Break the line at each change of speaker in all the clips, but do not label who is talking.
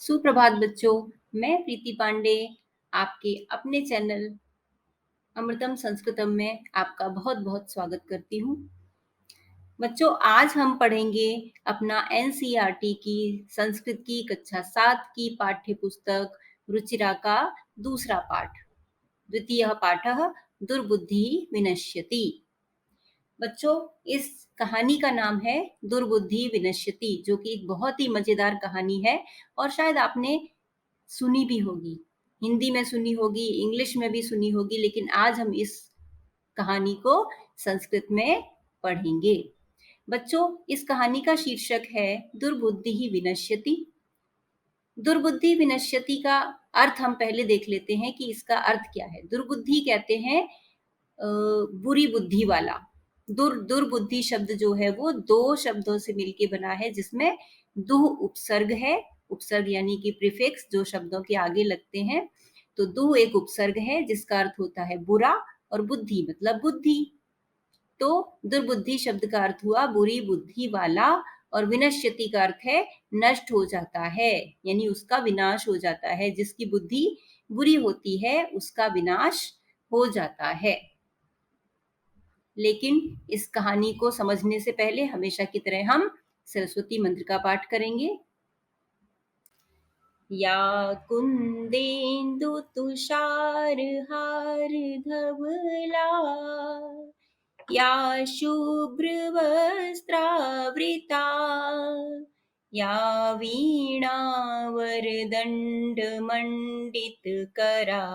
सुप्रभात बच्चों, मैं प्रीति पांडे आपके अपने चैनल अमृतम संस्कृतम में आपका बहुत-बहुत स्वागत करती हूँ। बच्चों, आज हम पढ़ेंगे अपना एनसीईआरटी की संस्कृत की कक्षा 7 की पाठ्य पुस्तक रुचिरा का दूसरा पाठ। द्वितीयः पाठः दुर्बुद्धिः विनश्यति। बच्चों, इस कहानी का नाम है दुर्बुद्धि विनश्यति, जो कि एक बहुत ही मजेदार कहानी है और शायद आपने सुनी भी होगी, हिंदी में सुनी होगी, इंग्लिश में भी सुनी होगी, लेकिन आज हम इस कहानी को संस्कृत में पढ़ेंगे। बच्चों, इस कहानी का शीर्षक है दुर्बुद्धि विनश्यति। दुर्बुद्धि विनश्यति का अर्थ हम पहले देख लेते हैं कि इसका अर्थ क्या है। दुर्बुद्धि कहते हैं बुरी बुद्धि वाला। दुर्बुद्धि शब्द जो है वो दो शब्दों से मिलके बना है, जिसमें दुह उपसर्ग है। उपसर्ग यानी कि प्रीफिक्स जो शब्दों के आगे लगते हैं। तो दुह एक उपसर्ग है जिसका अर्थ होता है बुरा, और बुद्धि मतलब बुद्धि। तो दुर्बुद्धि शब्द का अर्थ हुआ बुरी बुद्धि वाला, और विनश्यति का अर्थ है नष्ट हो जाता है, यानी उसका विनाश हो जाता है। जिसकी बुद्धि बुरी होती है उसका विनाश हो जाता है। लेकिन इस कहानी को समझने से पहले हमेशा की तरह हम सरस्वती मंत्र का पाठ करेंगे। या कुंदेन्दु तुषार हार धवला, या शुभ्र वस्त्रावृता, या वीणा वरदंड मंडित करा,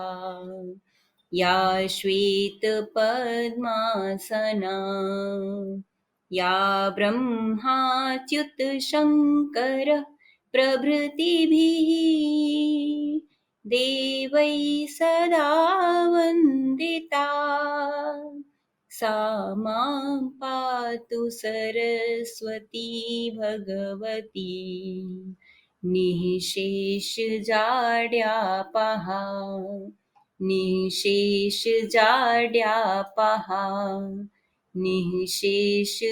या श्वेत पद्मासना, या ब्रह्माच्युत शंकर प्रभृतिभिः देवैः सदा वन्दिता, सा मां पातु सरस्वती भगवती निःशेषजाड्यापहा, निःशेषजाड्यापहा, निःशेषजाड्यापहा।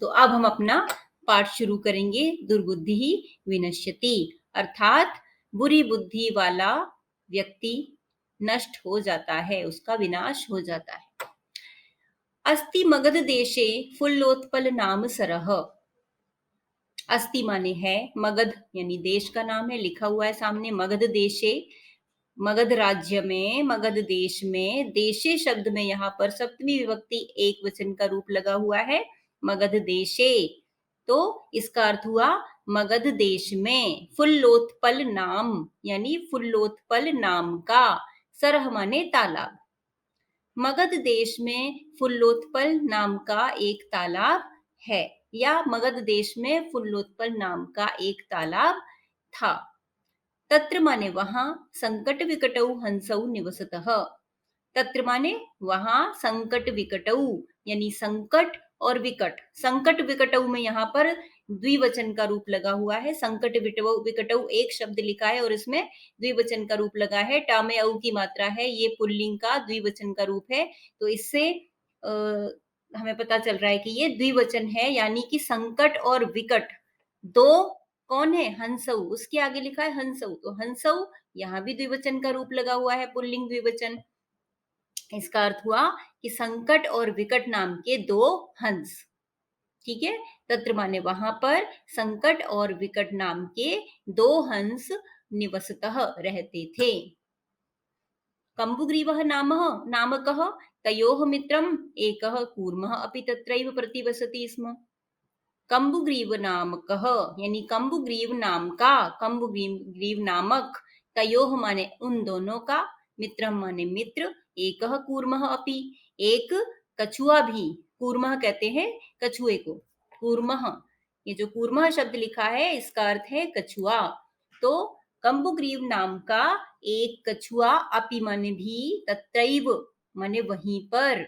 तो अब हम अपना पाठ शुरू करेंगे। दुर्बुद्धि विनश्यति, अर्थात बुरी बुद्धि वाला व्यक्ति नष्ट हो जाता है, उसका विनाश हो जाता है। अस्ति मगध देशे फुल्लोत्पल नाम सरह। अस्ति माने है, मगध यानी देश का नाम है, लिखा हुआ है सामने मगध देशे, मगध राज्य में, मगध देश में। देशे शब्द में यहाँ पर सप्तमी विभक्ति एक वचन का रूप लगा हुआ है, मगध देशे। तो इसका अर्थ हुआ मगध देश में फुल्लोत्पल नाम, यानी फुल्लोत्पल नाम का। सरह माने तालाब। मगध देश में फुल्लोत्पल नाम का एक तालाब है, या मगध देश में फुल्लोत्पल नाम का एक तालाब था। तत्र माने वहां, संकट विकटौ हंसौ निवसतः। तत्र माने वहां, संकट विकटौ यानी संकट और विकट। संकट विकटौ में यहाँ पर द्विवचन का रूप लगा हुआ है। संकट विकटौ एक शब्द लिखा है और इसमें द्विवचन का रूप लगा है। टा में औ की मात्रा है, ये पुल्लिंग का द्विवचन का रूप है। तो इससे हमें पता चल रहा है कि ये द्विवचन है, यानी कि संकट और विकट दो कौन है? हंसौ, उसके आगे लिखा है हंसौ, तो हंसौ यहाँ भी द्विवचन का रूप लगा हुआ है, पुल्लिंग द्विवचन। इसका अर्थ हुआ कि संकट और विकट नाम के दो हंस। ठीक है, तत्र माने वहां पर संकट और विकट नाम के दो हंस निवसतः रहते थे। कम्बुग्रीवः नामकः तयोः मित्रम् एकः कूर्मः अपि तत्रैव प्रतिवसति स्म। कम्बुग्रीव नामकः यानी कम्बुग्रीव नाम का, कम्बुग्रीव नामक, तयोः माने उन दोनों का, मित्रम माने मित्र, एकः कूर्मः अपि एक कछुआ भी। कूर्मः कहते हैं कछुए को, कूर्मः। ये जो कूर्मः शब्द लिखा है इसका अर्थ है कछुआ। तो कम्बुग्रीव नाम का एक कछुआ, अपि माने भी, तत्रैव माने वहीं पर,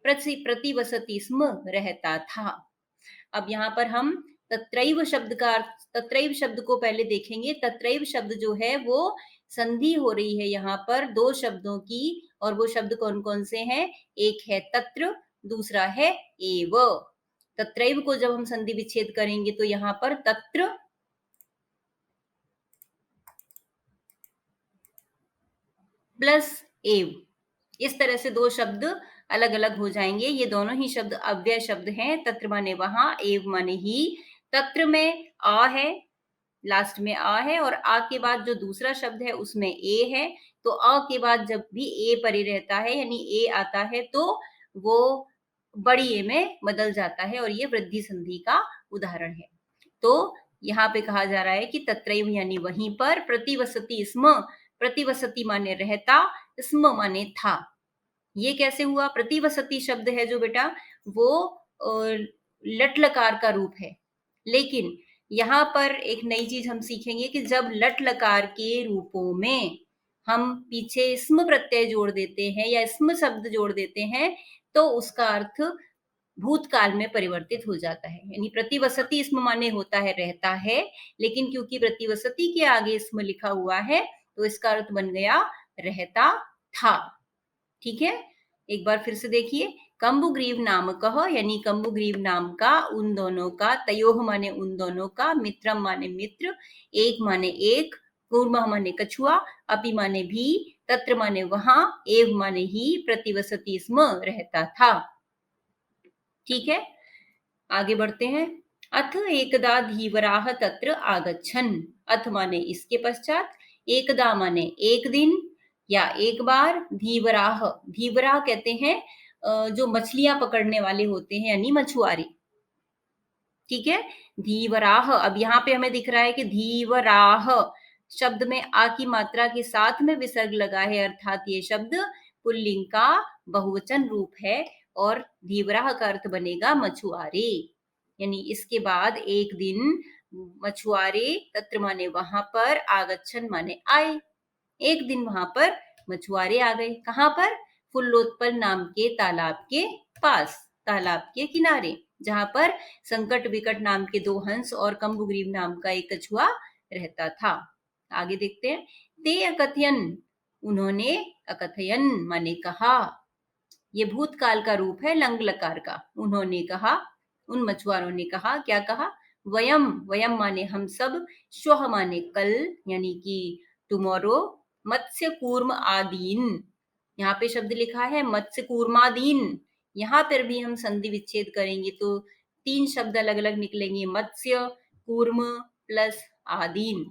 प्रतिवसति स्म रहता था। अब यहाँ पर हम तत्रैव शब्द का अर्थ, तत्रैव शब्द को पहले देखेंगे। तत्रैव शब्द जो है वो संधि हो रही है यहाँ पर दो शब्दों की, और वो शब्द कौन कौन से हैं? एक है तत्र, दूसरा है एव। तत्रैव को जब हम संधि विच्छेद करेंगे तो यहाँ पर तत्र प्लस एव, इस तरह से दो शब्द अलग अलग हो जाएंगे। ये दोनों ही शब्द अव्यय शब्द हैं। तत्र माने वहां, एव माने ही। तत्र में आ है, लास्ट में आ है, और आ के बाद जो दूसरा शब्द है उसमें ए है। तो अ के बाद जब भी ए परे रहता है यानी ए आता है तो वो बड़ी ए में बदल जाता है, और ये वृद्धि संधि का उदाहरण है। तो यहाँ पे कहा जा रहा है कि तत्रैव यानी वहीं पर, प्रतिवसति स्म, प्रतिवसति माने रहता, स्म माने था। ये कैसे हुआ? प्रतिवसति शब्द है जो बेटा, वो लट लकार का रूप है। लेकिन यहाँ पर एक नई चीज हम सीखेंगे कि जब लट लकार के रूपों में हम पीछे स्म प्रत्यय जोड़ देते हैं या स्म शब्द जोड़ देते हैं तो उसका अर्थ भूतकाल में परिवर्तित हो जाता है। यानी प्रतिवसति स्म माने होता है रहता है, लेकिन क्योंकि प्रतिवसति के आगे स्म लिखा हुआ है तो इसका अर्थ बन गया रहता था। ठीक है, एक बार फिर से देखिए। कंबुग्रीव नाम कह, यानी कंबुग्रीव नाम का, उन दोनों का, तयोह माने उन दोनों का, मित्रम माने मित्र, एक माने एक, कूर्मः माने कछुआ, अपि माने भी, तत्र माने वहां, एव माने ही, प्रतिवसति स्म रहता था। ठीक है, आगे बढ़ते हैं। अथ एकदा धीवराह तत्र आगच्छन्, अथ माने इसके पश्चात, एकदा माने एक दिन या एक बार, धीवराह, धीवराह कहते हैं जो मछलियां पकड़ने वाले होते हैं यानी मछुआरे। ठीक है, धीवराह। अब यहाँ पे हमें दिख रहा है कि धीवराह शब्द में आ की मात्रा के साथ में विसर्ग लगा है, अर्थात ये शब्द पुल्लिंग का बहुवचन रूप है और धीवराह का अर्थ बनेगा मछुआरे। यानी इसके बाद एक दिन मछुआरे, तत्र माने वहां पर, आगच्छन माने आए, एक दिन वहां पर मछुआरे आ गए। कहाँ पर? फुल्लोत्पल नाम के तालाब के पास, तालाब के किनारे, जहां पर संकट विकट नाम के दो हंस और कंबुग्रीव नाम का एक कछुआ रहता था। आगे देखते हैं। ते अकथयन, उन्होंने, अकथयन माने कहा, ये भूतकाल का रूप है लंग लकार का। उन्होंने कहा, उन मछुआरों ने कहा, क्या कहा? वयम, वयम माने हम सब, श्वः माने कल यानी कि टुमारो, मत्स्य कूर्म आदीन, यहाँ पे शब्द लिखा है मत्स्य कूर्मादीन। यहाँ पर भी हम संधि विच्छेद करेंगे तो तीन शब्द अलग अलग निकलेंगे, मत्स्य, कूर्म प्लस आदीन,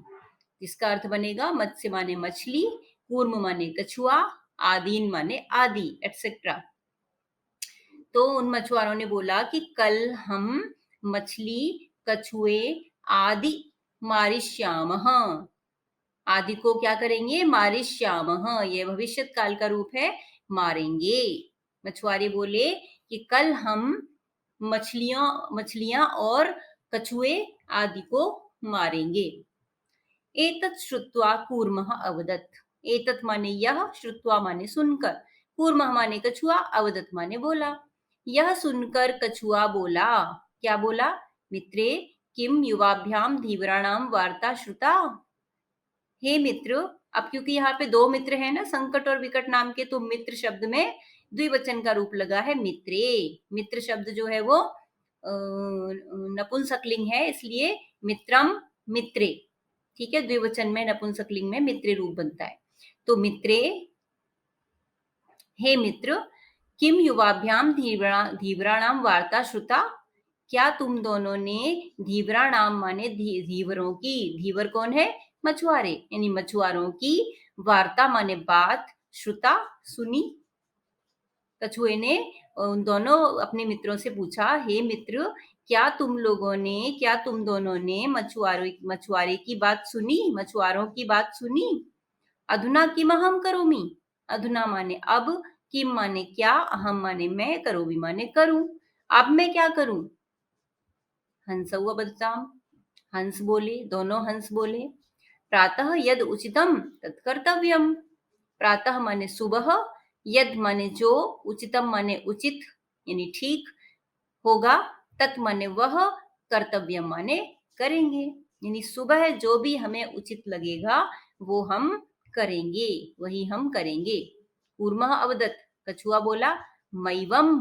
जिसका अर्थ बनेगा मत्स्य माने मछली, कूर्म माने कछुआ, आदीन माने आदि, एटसेट्रा। तो उन मछुआरों ने बोला कि कल हम मछली, कछुए आदि मारिष्यामः, आदि को क्या करेंगे? मारिष्यामः, ये भविष्य काल का रूप है, मारेंगे। मछुआरे बोले कि कल हम मछलियां और कछुए आदि को मारेंगे। एतत् श्रुत्वा कूर्मः अवदत्, एतत् माने यह, श्रुत्वा माने सुनकर, कूर्मः माने कछुआ, अवदत् माने बोला। यह सुनकर कछुआ बोला, क्या बोला? मित्रे किम युवाभ्याम धीवराणाम वार्ता श्रुता, हे मित्र। अब क्योंकि यहाँ पे दो मित्र है ना, संकट और विकट नाम के, तो मित्र शब्द में द्विवचन का रूप लगा है मित्रे। मित्र शब्द जो है वो नपुंसकलिंग है, इसलिए मित्रम, मित्रे। ठीक है, द्विवचन में नपुंसकलिंग में मित्रे रूप बनता है। तो मित्रे, हे मित्र, किम युवाभ्याम धीवराणाम वार्ता श्रुता, क्या तुम दोनों ने धीवराणाम माने धीवरों की, धीवर कौन है? मछुआरे, यानी मछुआरों की, वार्ता माने बात, श्रुता सुनी। कछुए ने उन दोनों अपने मित्रों से पूछा, हे मित्र, क्या तुम दोनों ने मछुआरे की बात सुनी, मछुआरों की बात सुनी? अधुना किम अहम करोमि, अधुना माने अब, किम माने क्या, अहम माने मैं, करोमि माने करूं, अब मैं क्या करूं? हंसौ अवदताम, हंस बोले, दोनों हंस बोले। प्रातः यद उचितम तत् कर्तव्यम, प्रातः माने सुबह, यद माने जो, उचितम माने उचित यानी ठीक होगा, तत् माने वह, कर्तव्यम माने करेंगे, यानी सुबह जो भी हमें उचित लगेगा वो हम करेंगे, वही हम करेंगे। कूर्मः अवदत्, कछुआ बोला, मैवम,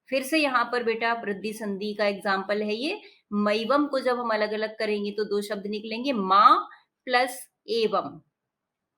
फिर से यहाँ पर बेटा वृद्धि संधि का एग्जाम्पल है ये। मैवम को जब हम अलग अलग करेंगे तो दो शब्द निकलेंगे, माँ प्लस एवं,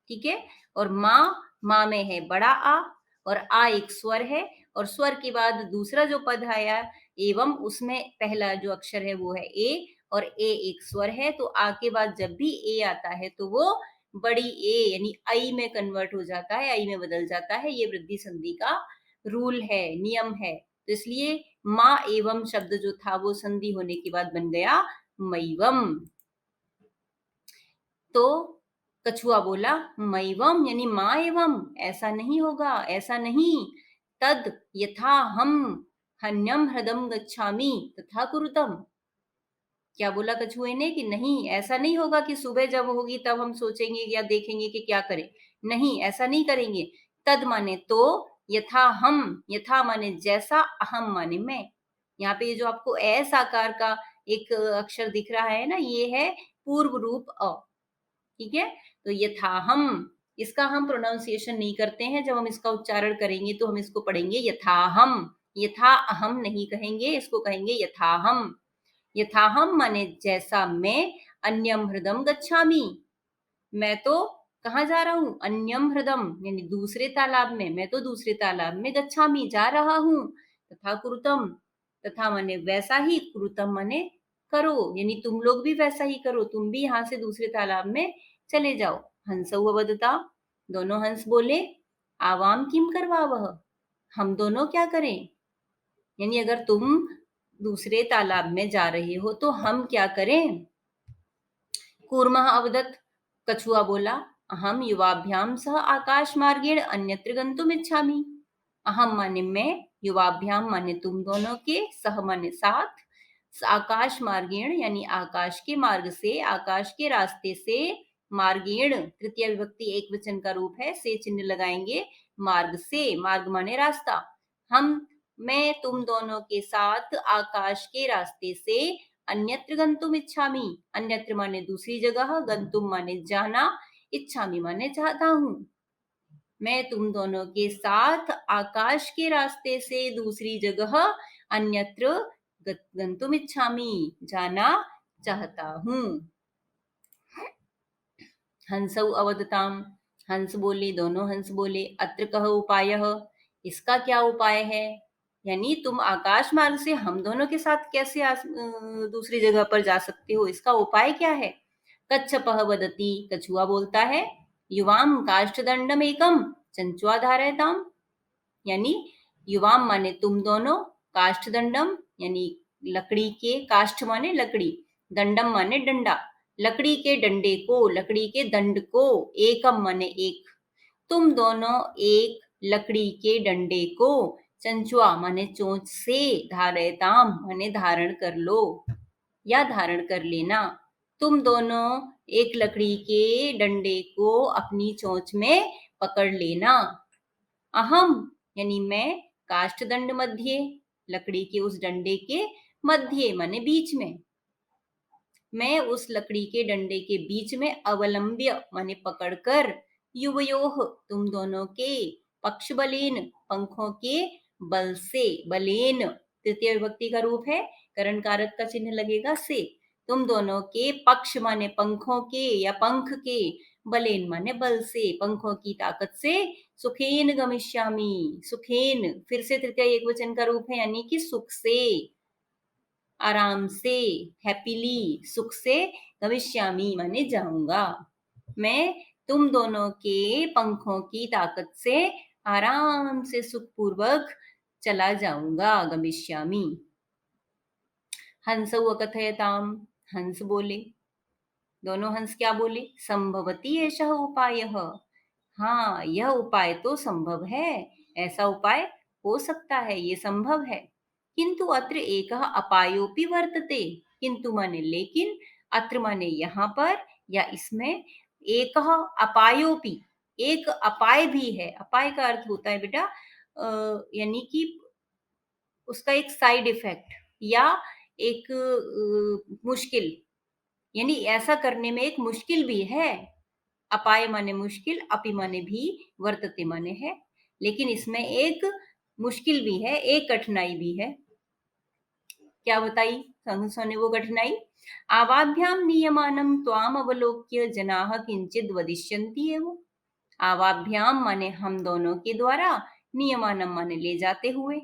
ठीक है। और माँ में है बड़ा आ, और आ एक स्वर है, और स्वर के बाद दूसरा जो पद आया एवं, उसमें पहला जो अक्षर है वो है ए, और ए एक स्वर है, तो आ के बाद जब भी ए आता है तो वो बड़ी ए यानी आई में कन्वर्ट हो जाता है, आई में बदल जाता है। ये वृद्धि संधि का रूल है, नियम है। तो इसलिए माँ एवं शब्द जो था वो संधि होने के बाद बन गया मैवम। तो कछुआ बोला मैवम यानी माँ एवं, ऐसा नहीं होगा, ऐसा नहीं। तद यथा हम हन्यम हृदम गच्छामि तथा कुरुतम। क्या बोला कछुए ने कि नहीं, ऐसा नहीं होगा कि सुबह जब होगी तब हम सोचेंगे या देखेंगे कि क्या करें, नहीं ऐसा नहीं करेंगे। तद माने तो, यथा हम, यथा माने जैसा, अहम माने मैं। यहाँ पे ये जो आपको एस आकार का एक अक्षर दिख रहा है ना, ये है पूर्व रूप अ, ठीक है। तो यथा हम, इसका हम प्रोनाउंसिएशन नहीं करते हैं, जब हम इसका उच्चारण करेंगे तो हम इसको पढ़ेंगे यथा हम, यथा अहम नहीं कहेंगे, इसको कहेंगे यथा हम। यथा हम माने जैसा मैं, अन्यम हृदम गच्छामि, मैं तो कहाँ जा रहा हूँ, अन्यम हृदम यानी दूसरे तालाब में, मैं तो दूसरे तालाब में, गच्छामि जा रहा हूँ, तथा कुरुतम, तथा माने वैसा ही, कुरुतम माने करो, यानी तुम लोग भी वैसा ही करो, तुम भी यहाँ से दूसरे तालाब में चले जाओ। हंसौ अवदता, दोनों हंस बोले, आवाम किम करवा वह, हम दोनों क्या करें, यानी अगर तुम दूसरे तालाब में जा रहे हो तो हम क्या करें। कूर्मः अवदत्, कछुआ बोला, अहम युवाभ्याम सह आकाश मार्गेण अन्यत्र गंतुम इच्छामि। अहम माने मैं, युवाभ्याम माने तुम दोनों के, सह माने साथ, आकाश मार्गेण यानी आकाश के मार्ग से, आकाश के रास्ते से, मार्गेण तृतीय विभक्ति एक वचन का रूप है, से चिन्ह लगाएंगे, मार्ग से, मार्ग माने रास्ता, हम, मैं तुम दोनों के साथ आकाश के रास्ते से अन्यत्र गंतुम इच्छामि, अन्यत्र माने दूसरी जगह, गंतुम माने जाना, इच्छामि माने चाहता हूं। मैं तुम दोनों के साथ आकाश के रास्ते से दूसरी जगह, अन्यत्र गंतुम इच्छामि जाना चाहता हूं। हंसौ अवदताम, हंस बोले, दोनों हंस बोले, अत्र कह उपायः, इसका क्या उपाय है, यानी तुम आकाश मार्ग से हम दोनों के साथ कैसे दूसरी जगह पर जा सकते हो, इसका उपाय क्या है। कच्छपः वदति, कछुआ बोलता है, युवाम काष्ठदंडम एकम चंचुआ धारयताम, यानी युवाम माने तुम दोनों, काष्ठदंडम यानी लकड़ी के, काष्ठ माने लकड़ी, दंडम माने डंडा, लकड़ी के डंडे को, लकड़ी के दंड को, एकम माने एक, तुम दोनों एक लकड़ी के डंडे को, चंचुआ माने चोंच से, धारयताम माने धारण कर लो या धारण कर लेना, तुम दोनों एक लकड़ी के डंडे को अपनी चोंच में पकड़ लेना। अहम यानी मैं, काष्ठदंड मध्य लकड़ी के उस डंडे के, मध्य माने बीच में, मैं उस लकड़ी के डंडे के बीच में, अवलंब्य माने पकड़कर, युवयोः तुम दोनों के, पक्ष बलेन पंखों के बल से, बलेन तृतीय विभक्ति का रूप है, करण कारक का चिन्ह लगेगा से, तुम दोनों के, पक्ष माने पंखों के या पंख के, बलेन माने बल से, पंखों की ताकत से, सुखेन गमिष्यामि, सुखेन फिर से तृतीय एक वचन का रूप है, यानी कि सुख से, आराम से, हैप्पीली, सुख से, गमिष्यामि माने जाऊंगा, मैं तुम दोनों के पंखों की ताकत से आराम से सुखपूर्वक चला जाऊंगा, गमिष्यामि। हंसौ अकथयताम, हंस बोले, दोनों हंस क्या बोले, संभवती एषः उपायः, हाँ यह उपाय तो संभव है, ऐसा उपाय हो सकता है, ये संभव है। किंतु अत्र एकः अपायोपि वर्तते, किंतु माने लेकिन, अत्र माने यहाँ पर या इसमें, एकः अपायोपि एक अपाय भी है, अपाय का अर्थ होता है बेटा यानी कि उसका एक साइड इफेक्ट या एक मुश्किल, यानी ऐसा करने में एक मुश्किल भी है, अपाय माने मुश्किल, अपि माने भी, वर्तते माने है, लेकिन इसमें एक मुश्किल भी है, एक कठिनाई भी है। क्या बताई संघर्षों ने वो कठिनाई? आवाभ्याम नियमानम त्वाम अवलोक्य जनाः किंचित वदिष्यन्ति एव। आवाभ्याम माने हम दोनों के द्वारा, नियमानम माने ले जाते हुए,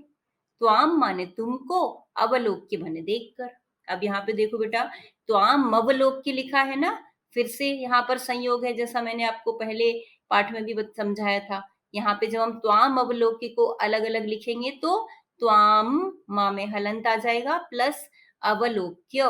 त्वाम माने तुमको, अवलोक्य माने देखकर। अब यहाँ पे देखो बेटा, त्वाम अवलोक्य लिखा है ना, फिर से यहाँ पर संयोग है, जैसा मैंने आपको पहले पाठ में भी समझाया था। यहाँ पे जब हम त्वाम अवलोक्य को अलग अलग लिखेंगे तो त्वाम माँ में हलंत आ जाएगा प्लस अवलोक्य।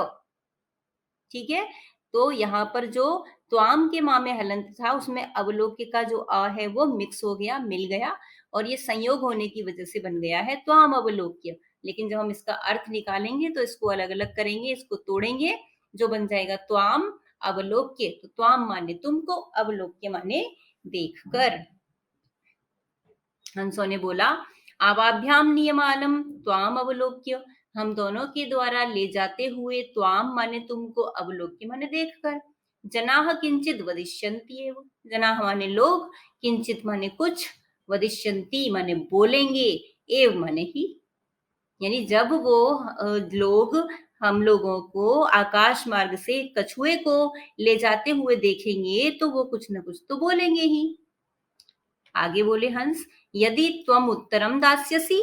ठीक है, तो यहाँ पर जो त्वाम के माँ में हलंत था उसमें अवलोक्य का जो अ है वो मिक्स हो गया, मिल गया, और ये संयोग होने की वजह से बन गया है त्वाम अवलोक्य। लेकिन जब हम इसका अर्थ निकालेंगे तो इसको अलग अलग करेंगे, इसको तोड़ेंगे, जो बन जाएगा त्वाम अवलोक्य। तो त्वाम माने तुमको, अवलोक्य माने देखकर। हंसों ने बोला, आवाभ्याम नियमानम त्वाम अवलोक्य, हम दोनों के द्वारा ले जाते हुए, त्वाम माने तुमको, अवलोक्य माने देखकर। जनाः किंचित वदिष्यन्ति एव, जनाः माने लोग, किंचित माने कुछ, वदिष्यन्ति माने बोलेंगे, एव माने ही, यानी जब वो लोग हम लोगों को आकाश मार्ग से कछुए को ले जाते हुए देखेंगे तो वो कुछ न कुछ तो बोलेंगे ही। आगे बोले हंस, यदि त्वम उत्तरम दास्यसि,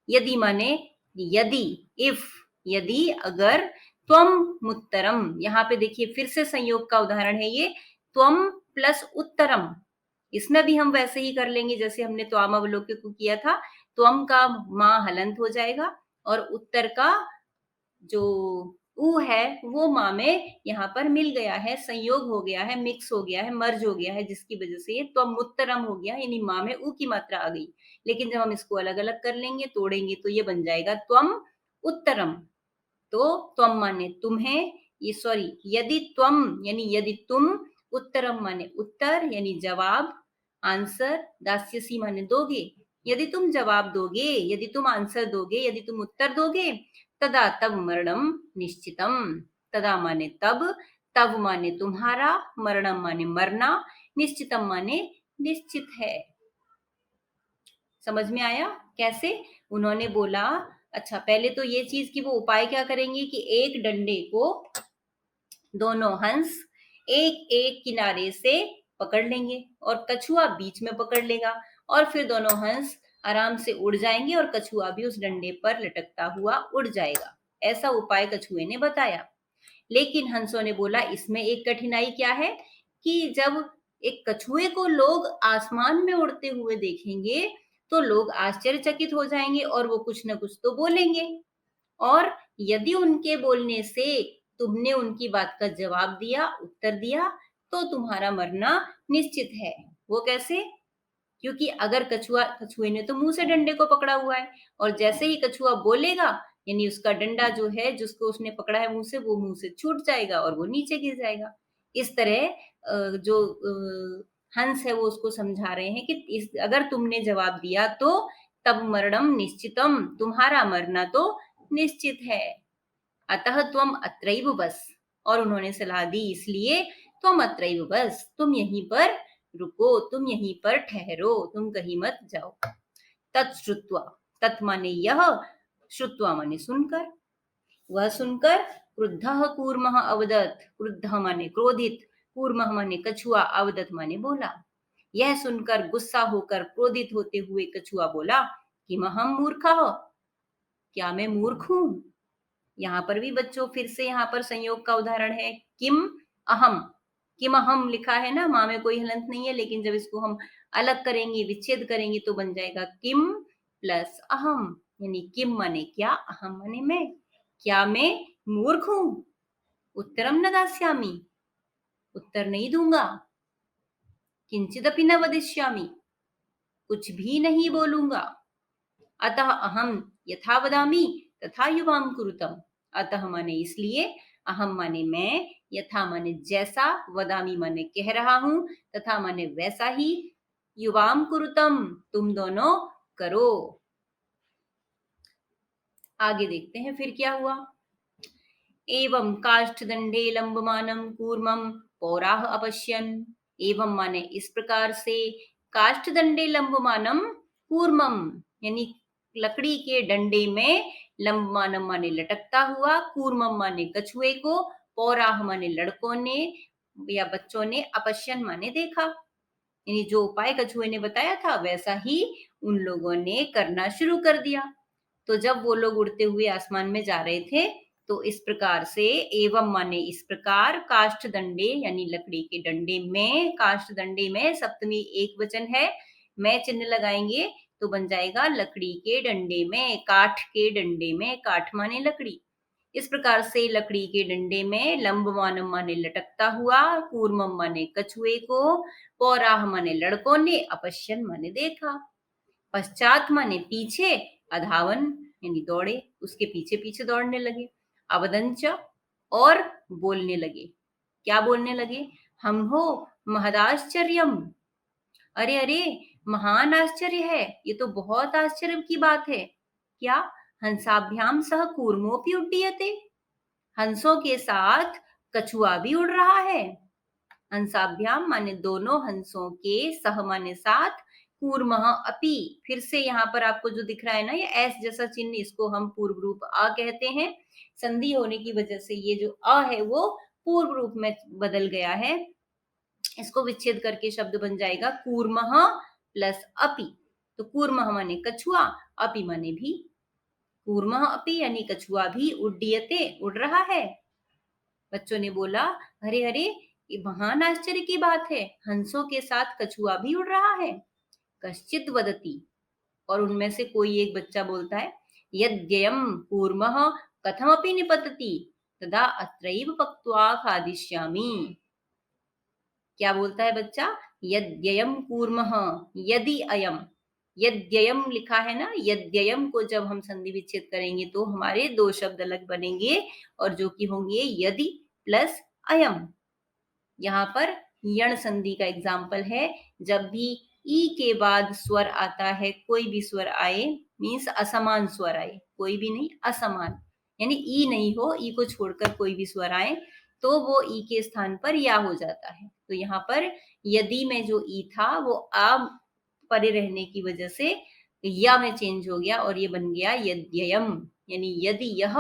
यदि माने यदि, इफ, यदि अगर, त्वम उत्तरम, यहाँ पे देखिए फिर से संयोग का उदाहरण है ये, त्वम प्लस उत्तरम, इसमें भी हम वैसे ही कर लेंगे जैसे हमने त्वाम अवलोक्य को किया था। त्वम का माँ हलंत हो जाएगा और उत्तर का जो ऊ है वो माँ में यहाँ पर मिल गया है, संयोग हो गया है, मिक्स हो गया है, मर्ज हो गया है, जिसकी वजह से ये त्वम उत्तरम हो गया, यानी माँ में ऊ की मात्रा आ गई। लेकिन जब हम इसको अलग अलग कर लेंगे, तोड़ेंगे, तो ये बन जाएगा त्वम उत्तरम। तो त्वम माने तुम्हें, ये सॉरी, यदि त्वम यानी यदि तुम, उत्तरम माने उत्तर यानी जवाब, आंसर, दास्यसी माने दोगे, यदि तुम जवाब दोगे, यदि तुम आंसर दोगे, यदि तुम उत्तर दोगे, तदा तब मरणम निश्चितम, तदा माने तब, तब माने तुम्हारा, मरणम माने मरना, निश्चितम माने निश्चित है। समझ में आया कैसे? उन्होंने बोला, अच्छा पहले तो ये चीज कि वो उपाय क्या करेंगे कि एक डंडे को दोनों हंस एक एक किनारे से पकड़ लेंगे और कछुआ बीच में पकड़ लेगा, और फिर दोनों हंस आराम से उड़ जाएंगे और कछुआ भी उस डंडे पर लटकता हुआ उड़ जाएगा। ऐसा उपाय कछुए ने बताया। लेकिन हंसों ने बोला, इसमें एक कठिनाई क्या है कि जब एक कछुए को लोग आसमान में उड़ते हुए देखेंगे तो लोग आश्चर्यचकित हो जाएंगे और वो कुछ न कुछ तो बोलेंगे, और यदि उनके बोलने से तुमने उनकी बात का जवाब दिया, उत्तर दिया, तो तुम्हारा मरना निश्चित है। वो कैसे? क्योंकि अगर कछुए ने तो मुंह से डंडे को पकड़ा हुआ है, और जैसे ही कछुआ बोलेगा यानी उसका डंडा जो है जिसको उसने पकड़ा है मुंह से, वो मुंह से छूट जाएगा और वो नीचे गिर जाएगा। इस तरह जो हंस है वो उसको समझा रहे हैं कि अगर तुमने जवाब दिया तो तब मरणम निश्चितम, तुम्हारा मरना तो निश्चित है। अतः त्वम अत्रैव बस, और उन्होंने सलाह दी इसलिए, त्वम अत्रैव बस, तुम यहीं पर रुको, तुम यहीं पर ठहरो, तुम कहीं मत जाओ। तत्श्रुत्वा, तत् माने यह, श्रुत्वा माने सुनकर, वह सुनकर क्रुद्धः कूर्मः अवदत्, क्रुद्धः माने क्रोधित, कूर्मः माने कछुआ, अवदत् माने बोला। यह सुनकर गुस्सा होकर क्रोधित होते हुए कछुआ बोला, किमहम मूर्खः, क्या मैं मूर्ख हूं? यहाँ पर भी बच्चों फिर से यहाँ पर संयोग का उदाहरण है, अहम, किम अहम लिखा है ना, माँ में कोई हलंत नहीं है, लेकिन जब इसको हम अलग करेंगे, विच्छेद करेंगे, तो बन जाएगा किम प्लस अहम, यानी किम माने क्या, अहम माने मैं, क्या मैं मूर्ख हूं? उत्तरम न दास्यामि, उत्तर नहीं दूंगा, किंचिदपि न वदिष्यामि, कुछ भी नहीं बोलूंगा, अतः अहम यथा वदामि तथा युवाम कुरुतम, अतः माने इसलिए, अहम माने मैं, यथा माने जैसा, वदामि माने कह रहा हूं, तथा माने वैसा ही, युवाम कुरुतम तुम दोनों करो। आगे देखते हैं फिर क्या हुआ। एवं काष्ठदंडे लंबमानम कूर्मम पौराह अपश्यन, एवं माने इस प्रकार से, काष्ठदंडे लंबमानम कूर्मम, यानी लकड़ी के डंडे में लंबा माने लटकता हुआ, कूर्मम माने कछुए को, पौराह माने लड़कों ने या बच्चों ने, अपश्यन माने देखा। यानी जो उपाय कछुए ने बताया था वैसा ही उन लोगों ने करना शुरू कर दिया। तो जब वो लोग उड़ते हुए आसमान में जा रहे थे तो इस प्रकार से, एवं माने इस प्रकार, काष्ठ दंडे यानी लकड़ी के डंडे में, काष्ठ दंडे में सप्तमी एक वचन है, मैं चिन्ह लगाएंगे तो बन जाएगा लकड़ी के डंडे में, काठ के डंडे में, काठ माने लकड़ी। इस प्रकार से लकड़ी के डंडे में लंबमानम माने लटकता हुआ, कूर्मम माने कछुए को, पौराह माने लड़कों ने, अपश्यन माने देखा। पश्चात माने पीछे, अधावन यानी दौड़े, उसके पीछे पीछे दौड़ने लगे। अवदंच और बोलने लगे। क्या बोलने लगे? हम हो महदाश्चर्यम, अरे अरे महान आश्चर्य है, ये तो बहुत आश्चर्य की बात है। क्या? हंसाभ्याम सह कूर्मोपि उड्डीयते, हंसों के साथ कछुआ भी उड़ रहा है। हंसाभ्याम माने दोनों हंसों के, सह माने साथ, कूर्मः अपि, फिर से यहाँ पर आपको जो दिख रहा है ना ये एस जैसा चिन्ह, इसको हम पूर्व रूप अ कहते हैं। संधि होने की वजह से ये जो अ है वो पूर्व रूप में बदल गया है। इसको विच्छेद करके शब्द बन जाएगा कूर्मः प्लस अपि। तो कूर्मः माने कछुआ, अपि माने भी। कूर्मः अपि यानी कछुआ भी, उड्डीयते उड़ रहा है। बच्चों ने बोला, अरे अरे ये महान आश्चर्य की बात है, हंसों के साथ कछुआ भी उड़ रहा है। कश्चित वदति, और उनमें से कोई एक बच्चा बोलता है, यद्ययम कूर्मः कथमपि निपतति तदा अत्रैव पक्त्वा खादिष्यामि। क्या बोलता है बच्चा? यद्ययम कूर्मः, यदि अयम, यद्ययम लिखा है ना, यद्ययम को जब हम संधि विच्छेद करेंगे तो हमारे दो शब्द अलग बनेंगे और जो कि होंगे यदि प्लस अयम। यहाँ पर यण संधि का एग्जाम्पल है, जब भी ई के बाद स्वर आता है, कोई भी स्वर आए, मीन्स असमान स्वर आए, कोई भी नहीं, असमान यानी ई नहीं हो, ई को छोड़कर कोई भी स्वर आए तो वो ई के स्थान पर या हो जाता है। तो यहाँ पर यदि में जो ई था वो आ परे रहने की वजह से या में चेंज हो गया और ये बन गया यद्ययम, यानी यदि यह,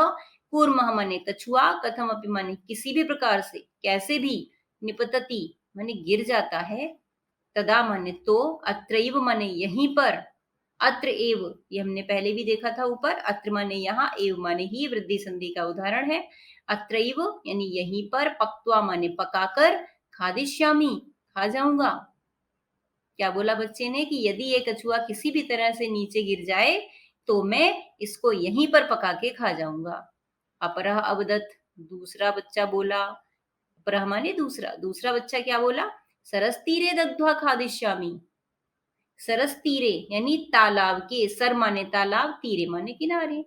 कूर्मः माने कछुआ, कथम अपि माने किसी भी प्रकार से, कैसे भी, निपतति माने गिर जाता है, तदा माने तो, अत्रैव माने यहीं पर, अत्र एव ये हमने पहले भी देखा था ऊपर, अत्र माने यहाँ, एव माने ही, वृद्धि संधि का उदाहरण है। अत्रैव यानी यहीं पर, पक्त्वा माने पकाकर, खादिष्यामि खा जाऊंगा। क्या बोला बच्चे ने? कि यदि ये कछुआ किसी भी तरह से नीचे गिर जाए तो मैं इसको यहीं पर पका के खा जाऊंगा। अपरः अवदत्, दूसरा बच्चा बोला, अपरः माने दूसरा, दूसरा बच्चा क्या बोला? सरस तीरे दग्ध्वा खादिष्यामि, सरस तीरे यानी तालाब के, सर माने तालाब, तीरे माने किनारे,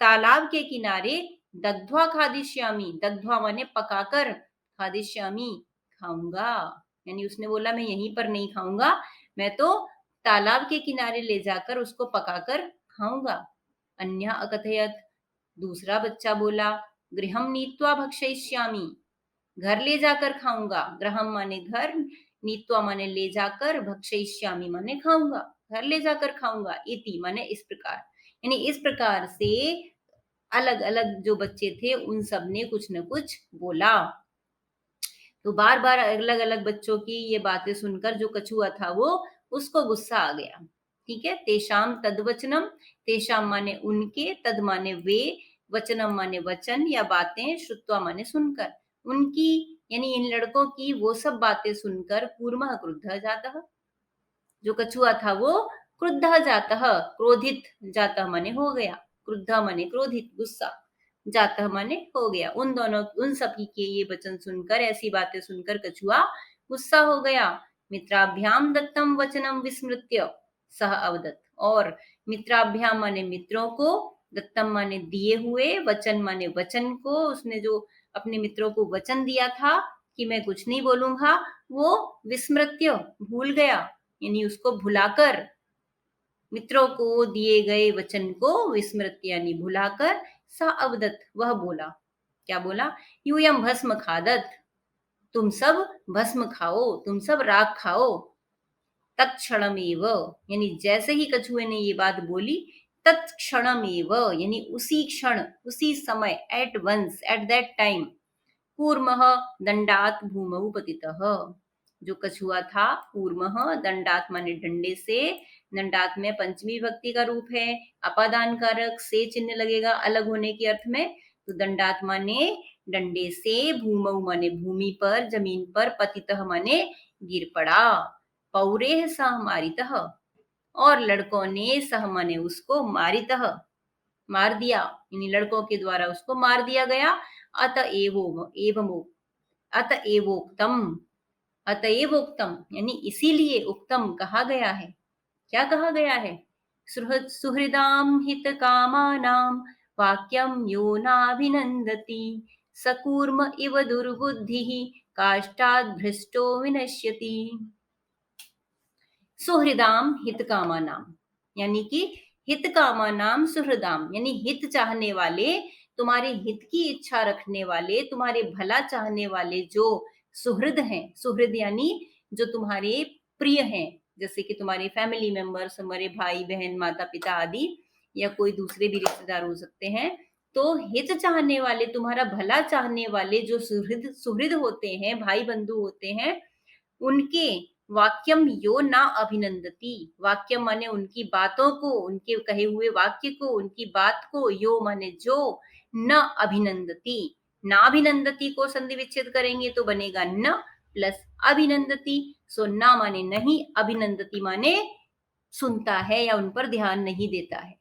तालाब के किनारे, दग्ध्वा खादिष्यामि, दग्ध्वा माने पकाकर, खादिष्यामि खाऊंगा, यानी उसने बोला मैं यहीं पर नहीं खाऊंगा, मैं तो तालाब के किनारे ले जाकर उसको पकाकर खाऊंगा। अन्यः अकथयत्, दूसरा बच्चा बोला, गृहं नीत्वा भक्षयिष्यामि, घर ले जाकर खाऊंगा, गृहम माने घर, नीत्वा माने ले जाकर, भक्षयिष्यामि माने खाऊंगा, घर ले जाकर खाऊंगा, इति माने इस प्रकार। यानी इस प्रकार से अलग अलग जो बच्चे थे उन सब ने कुछ न कुछ बोला। तो बार बार अलग अलग बच्चों की ये बातें सुनकर जो कछुआ था वो, उसको गुस्सा आ गया। ठीक है, तेषाम तद्वचनम, तेषाम माने उनके, तद माने वे, वचनम माने वचन या बातें, श्रुत्वा माने सुनकर, उनकी यानी इन लड़कों की वो सब बातें सुनकर, कूर्मः क्रुद्धः जातः, जो कछुआ था वो क्रुद्धः जातः, क्रोधित, जातः माने हो गया, क्रुद्धः माने क्रोधित, गुस्सा, जातः माने हो गया। उन दोनों, उन सभी के ये वचन सुनकर, ऐसी बातें सुनकर कछुआ गुस्सा हो गया। मित्राभ्याम दत्तम वचनम विस्मृत्य सह अवदत्, और मित्राभ्याम माने मित्रों को, दत्तम माने दिए हुए, वचन माने वचन को, उसने जो अपने मित्रों को वचन दिया था कि मैं कुछ नहीं बोलूंगा, वो विस्मृत्य भूल गया, यानी उसको भुलाकर, मित्रों को दिए गए वचन को विस्मृत यानी भुलाकर, स अवदत् वह बोला। क्या बोला? यूयम भस्म खादत, तुम सब भस्म खाओ, तुम सब राख खाओ। तत्क्षणमेव यानी जैसे ही कछुए ने ये बात बोली, तत्क्षणमेव यानी उसी क्षण, उसी समय, at once, at that time, कूर्मः दंडात भूमौ पतितः। जो कछुआ था, कूर्मः, दंडात माने डंडे से, दंडात में पंचमी विभक्ति का रूप है, अपादान कारक से चिन्ह लगेगा अलग होने के अर्थ में, तो दंडात माने डंडे से, भूमौ माने भूमि पर, जमीन पर, पतितः माने गिर पड़ा, पौरेह सह मारितः और लड़कों ने, सह माने उसको, मारितः मार दिया, यानी लड़कों के द्वारा उसको मार दिया गया। अतएवोक्तम, अतएवोक्तम यानी इसीलिए, उक्तम कहा गया है। क्या कहा गया है? सुहृदाम हित कामानाम वाक्यम यो नाभिनंदति सकूर्म इव दुर्बुद्धि काष्ठात् भ्रष्टो विनश्यति। सुहृदाम हित कामानाम यानी कि हित कामानाम सुहृदाम यानी हित चाहने वाले, तुम्हारे हित की इच्छा रखने वाले, तुम्हारे भला चाहने वाले जो सुहृद हैं, सुहृद यानी जो तुम्हारे प्रिय हैं, जैसे कि तुम्हारे फैमिली मेंबर्स, हमारे भाई बहन, माता पिता आदि, या कोई दूसरे भी रिश्तेदार हो सकते हैं। तो हित चाहने वाले, तुम्हारा भला चाहने वाले जो सुहृद सुहृद होते हैं, भाई बंधु होते हैं, उनके वाक्यम यो ना अभिनंदती, वाक्यम माने उनकी बातों को, उनके कहे हुए वाक्य को, उनकी बात को, यो माने जो, न अभिनंदती, नाभिनंदती को संधि विच्छेद करेंगे तो बनेगा न प्लस अभिनंदती। सो ना माने नहीं, अभिनंदती माने सुनता है या उन पर ध्यान नहीं देता है।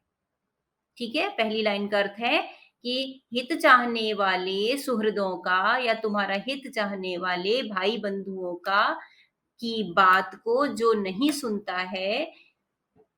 ठीक है, पहली लाइन का अर्थ है कि हित चाहने वाले सुहृदों का या तुम्हारा हित चाहने वाले भाई बंधुओं का की बात को जो नहीं सुनता है,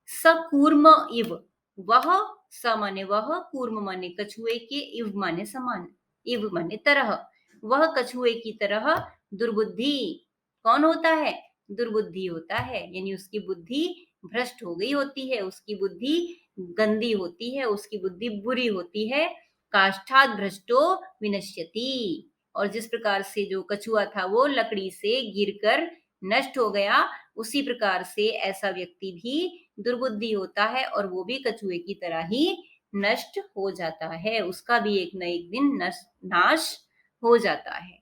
सकूर्म इव, वह, स माने वह, कूर्म माने कछुए के, इव माने समान, इव माने तरह, वह कछुए की तरह दुर्बुद्धि, कौन होता है? दुर्बुद्धि होता है, यानी उसकी बुद्धि भ्रष्ट हो गई होती है, उसकी बुद्धि गंदी होती है, उसकी बुद्धि बुरी होती है। काष्ठात् भ्रष्टो विनश्यति, और जिस प्रकार से जो कछुआ था वो लकड़ी से गिरकर नष्ट हो गया, उसी प्रकार से ऐसा व्यक्ति भी दुर्बुद्धि होता है और वो भी कछुए की तरह ही नष्ट हो जाता है, उसका भी एक न एक दिन नाश हो जाता है।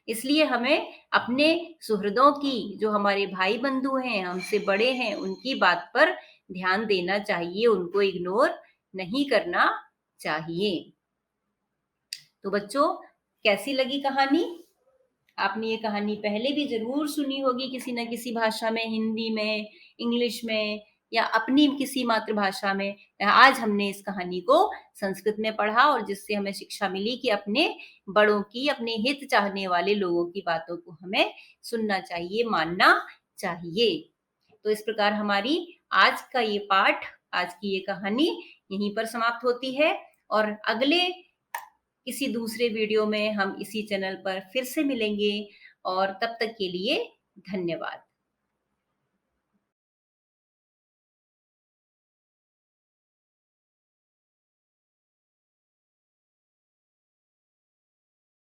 इसलिए हमें अपने सुहृदों की, जो हमारे भाई बंधु हैं, हमसे बड़े हैं, उनकी बात पर ध्यान देना चाहिए, उनको इग्नोर नहीं करना चाहिए। तो बच्चों, कैसी लगी कहानी? आपने ये कहानी पहले भी जरूर सुनी होगी किसी न किसी भाषा में, हिंदी में, इंग्लिश में, या अपनी किसी मातृभाषा में। आज हमने इस कहानी को संस्कृत में पढ़ा और जिससे हमें शिक्षा मिली कि अपने बड़ों की, अपने हित चाहने वाले लोगों की बातों को हमें सुनना चाहिए, मानना चाहिए। तो इस प्रकार हमारी आज का ये पाठ, आज की ये कहानी यहीं पर समाप्त होती है, और अगले किसी दूसरे वीडियो में हम इसी चैनल पर फिर से मिलेंगे, और तब तक के लिए धन्यवाद।